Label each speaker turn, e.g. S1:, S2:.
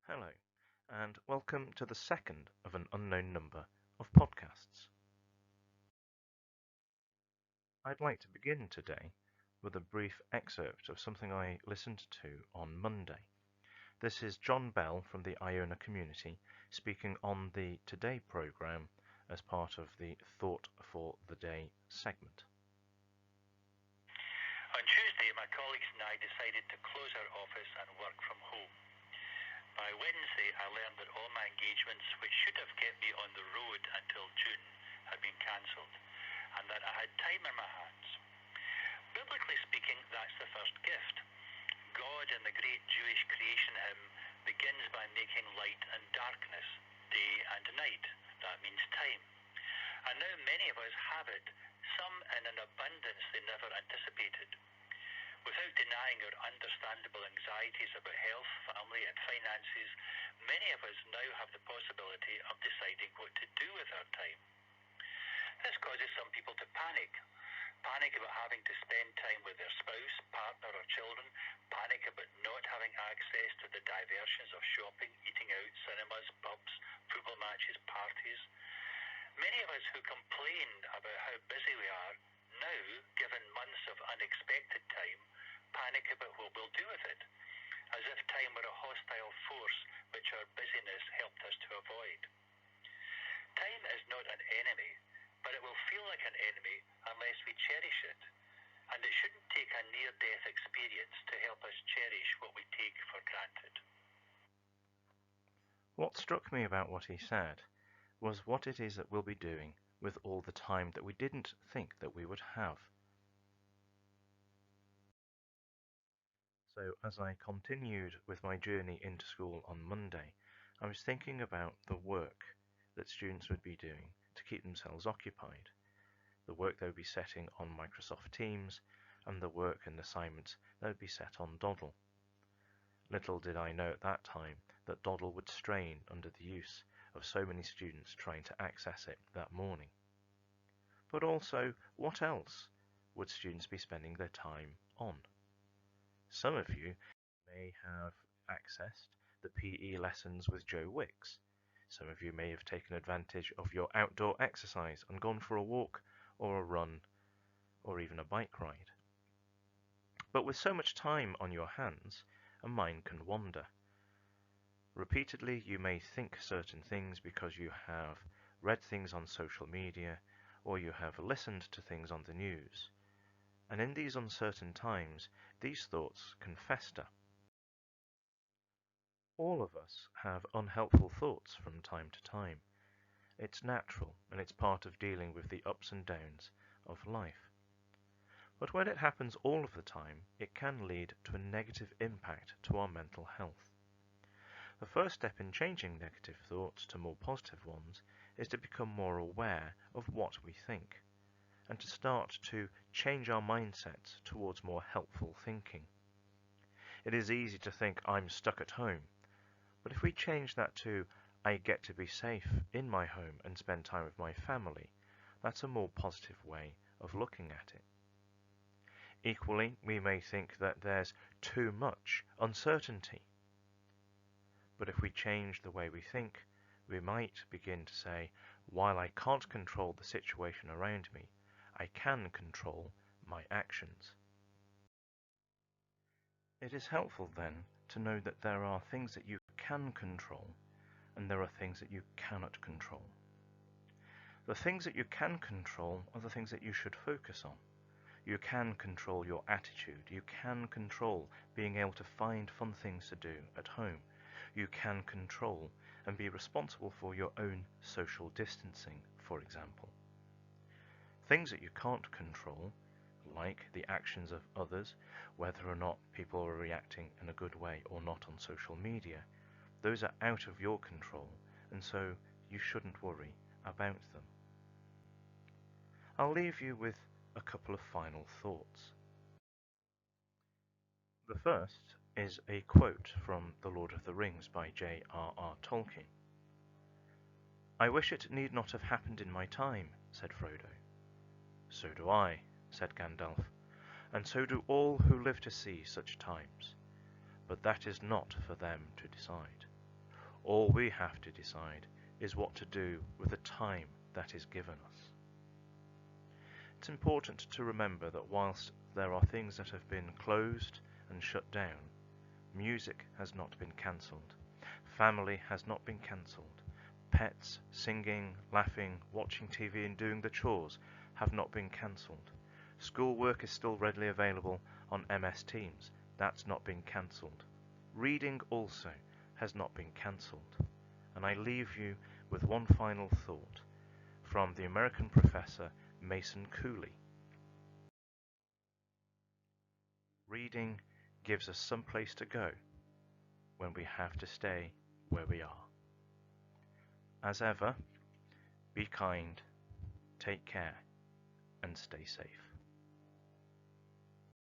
S1: Hello, and welcome to the second of an unknown number of podcasts. I'd like to begin today with a brief excerpt of something I listened to on Monday. This is John Bell from the Iona community speaking on the Today programme as part of the Thought for the Day segment.
S2: On Tuesday, my colleagues and I decided to close our office and work from home. By Wednesday, I learned that all my engagements, which should have kept me on the road until June, had been cancelled, and that I had time in my hands. Biblically speaking, that's the first gift. God in the great Jewish creation hymn begins by making light and darkness, day and night. That means time. And now many of us have it, some in an abundance they never anticipated. Without denying our understandable anxieties about health, family and finances, many of us now have the possibility of deciding what to do with our time. This causes some people to panic. Panic about having to spend time with their spouse, partner or children. Panic about not having access to the diversions of shopping, eating out, cinemas, pubs, football matches, parties. Many of us who complained about how busy we are now, given months of unexpected time, panic about what we'll do with it, as if time were a hostile force which our busyness helped us to avoid. Time is not an enemy, but it will feel like an enemy unless we cherish it, and it shouldn't take a near-death experience to help us cherish what we take for granted.
S1: What struck me about what he said was what it is that we'll be doing with all the time that we didn't think that we would have. So as I continued with my journey into school on Monday, I was thinking about the work that students would be doing to keep themselves occupied, the work they would be setting on Microsoft Teams, and the work and assignments that would be set on Doddle. Little did I know at that time that Doddle would strain under the use of so many students trying to access it that morning. But also, what else would students be spending their time on? Some of you may have accessed the PE lessons with Joe Wicks. Some of you may have taken advantage of your outdoor exercise and gone for a walk or a run or even a bike ride. But with so much time on your hands, a mind can wander. Repeatedly, you may think certain things because you have read things on social media or you have listened to things on the news. And in these uncertain times, these thoughts can fester. All of us have unhelpful thoughts from time to time. It's natural and it's part of dealing with the ups and downs of life. But when it happens all of the time, it can lead to a negative impact to our mental health. The first step in changing negative thoughts to more positive ones is to become more aware of what we think, and to start to change our mindsets towards more helpful thinking. It is easy to think I'm stuck at home, but if we change that to I get to be safe in my home and spend time with my family, that's a more positive way of looking at it. Equally, we may think that there's too much uncertainty. But if we change the way we think, we might begin to say, while I can't control the situation around me, I can control my actions. It is helpful then to know that there are things that you can control and there are things that you cannot control. The things that you can control are the things that you should focus on. You can control your attitude. You can control being able to find fun things to do at home. You can control and be responsible for your own social distancing, for example. Things that you can't control, like the actions of others, whether or not people are reacting in a good way or not on social media, those are out of your control, and so you shouldn't worry about them. I'll leave you with a couple of final thoughts. The first is a quote from The Lord of the Rings by J.R.R. Tolkien. "I wish it need not have happened in my time," said Frodo. "So do I," said Gandalf, "and so do all who live to see such times. But that is not for them to decide." All we have to decide is what to do with the time that is given us. It's important to remember that whilst there are things that have been closed and shut down, music has not been cancelled, family has not been cancelled, pets, singing, laughing, watching TV and doing the chores have not been cancelled. Schoolwork is still readily available on MS Teams, that's not been cancelled. Reading also has not been cancelled. And I leave you with one final thought from the American professor Mason Cooley. Reading gives us some place to go when we have to stay where we are. As ever, be kind, take care, and stay safe.